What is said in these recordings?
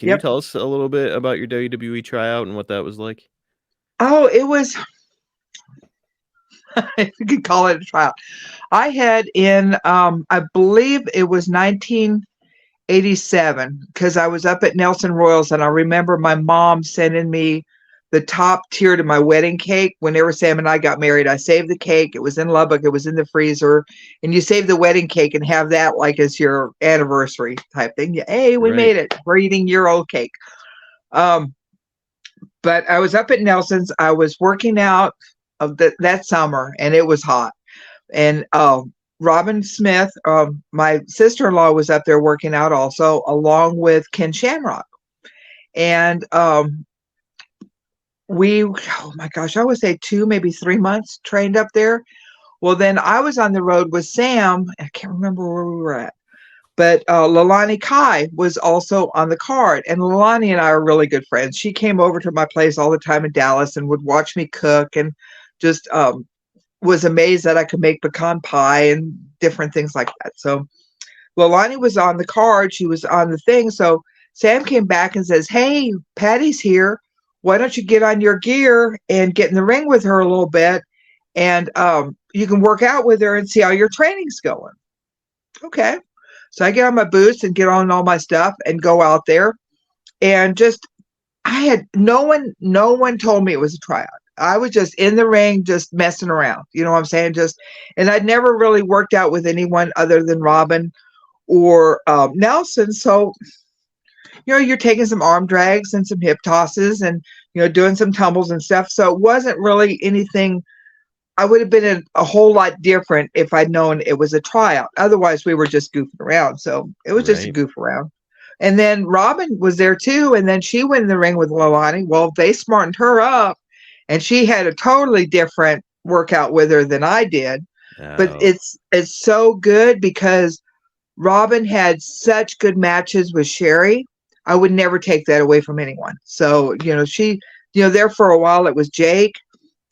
Can you Yep. tell us a little bit about your WWE tryout and what that was like? Oh, it was, if you could call it a trial. I had in, I believe it was 1987, because I was up at Nelson Royals, and I remember my mom sending me the top tier to my wedding cake. Whenever Sam and I got married, I saved the cake. It was in Lubbock. It was in the freezer. And you save the wedding cake and have that like as your anniversary type thing. Hey, we Right. made it. We're eating year old cake. Um, but I was up at Nelson's. I was working out that summer, and it was hot. And Robin Smith, my sister-in-law, was up there working out also, along with Ken Shamrock. And we, oh my gosh, I would say 2, maybe 3 months trained up there. Well, then I was on the road with Sam. I can't remember where we were at, but Lalani Kai was also on the card. And Lalani and I are really good friends. She came over to my place all the time in Dallas and would watch me cook, and just was amazed that I could make pecan pie and different things like that. So Lalani was on the card. She was on the thing. So Sam came back and says, "Hey, Patty's here. Why don't you get on your gear and get in the ring with her a little bit? And you can work out with her and see how your training's going." Okay. So I get on my boots and get on all my stuff and go out there. And just, I had no one told me it was a tryout. I was just in the ring, just messing around. You know what I'm saying? Just, and I'd never really worked out with anyone other than Robin or Nelson. So, you're taking some arm drags and some hip tosses, and, doing some tumbles and stuff. So it wasn't really anything. I would have been a whole lot different if I'd known it was a tryout. Otherwise, we were just goofing around. So it was just a Right. goof around. And then Robin was there too. And then she went in the ring with Lalani. Well, they smartened her up, and she had a totally different workout with her than I did. But Oh, it's so good because Robin had such good matches with Sherry. I would never take that away from anyone. So, there for a while it was Jake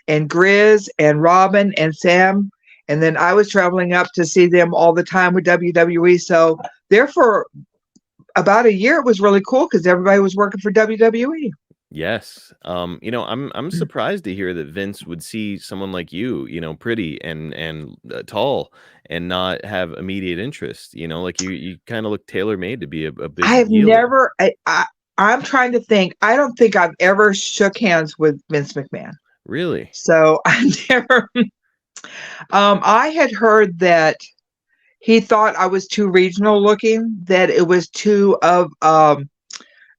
and Grizz and Robin and Sam. And then I was traveling up to see them all the time with WWE. So there for about a year, it was really cool because everybody was working for WWE. yes. I'm surprised to hear that Vince would see someone like you, pretty and tall, and not have immediate interest. Like you kind of look tailor made to be a I big have healer. never, I'm trying to think. I don't think I've ever shook hands with Vince McMahon. Really? So I never, I had heard that he thought I was too regional looking, that it was too of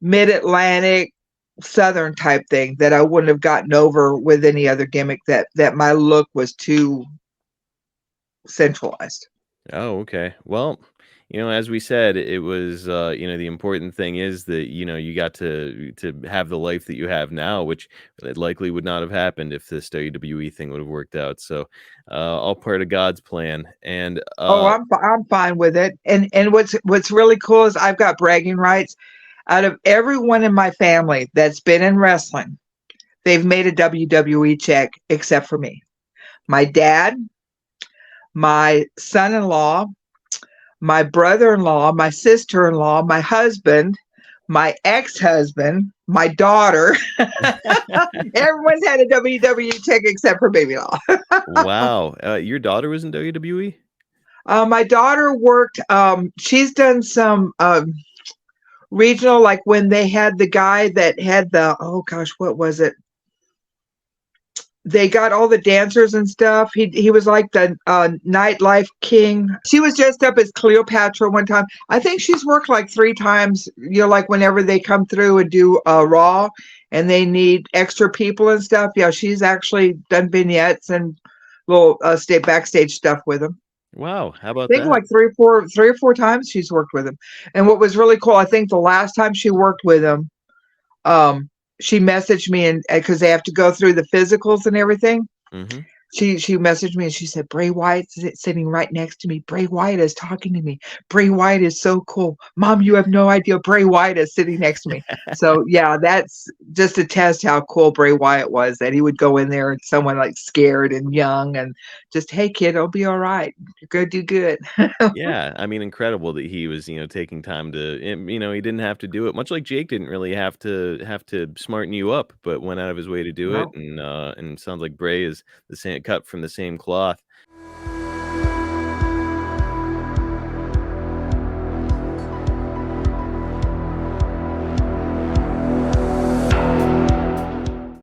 mid-Atlantic Southern type thing, that I wouldn't have gotten over with any other gimmick, that my look was too centralized. Oh, okay. Well, as we said, it was, the important thing is that, you got to have the life that you have now, which it likely would not have happened if this WWE thing would have worked out. So, all part of God's plan. And Oh, I'm fine with it. And what's really cool is I've got bragging rights. Out of everyone in my family that's been in wrestling, they've made a WWE check except for me. My dad, my son-in-law, my brother-in-law, my sister-in-law, my husband, my ex-husband, my daughter. Everyone's had a WWE check except for baby law. wow, your daughter was in WWE? My daughter worked. She's done some regional, like when they had the guy that had the, oh gosh, what was it? They got all the dancers and stuff. He was like the nightlife king. She was dressed up as Cleopatra one time. I think she's worked like 3 times. Like whenever they come through and do Raw, and they need extra people and stuff. Yeah, she's actually done vignettes and little backstage stuff with them. Wow, how about I think that? like 3 or 4 times she's worked with him. And what was really cool, I think the last time she worked with him, she messaged me, and because they have to go through the physicals and everything. Hmm. She messaged me and she said, "Bray Wyatt's sitting right next to me. Bray Wyatt is talking to me. Bray Wyatt is so cool. Mom, you have no idea. Bray Wyatt is sitting next to me." So yeah, that's just to test how cool Bray Wyatt was, that he would go in there and someone like scared and young and just, "Hey kid, it'll be all right. You're gonna do good." Yeah, I mean, incredible that he was, taking time to he didn't have to do it, much like Jake didn't really have to smarten you up, but went out of his way to do it, No. and sounds like Bray is the same cut from the same cloth.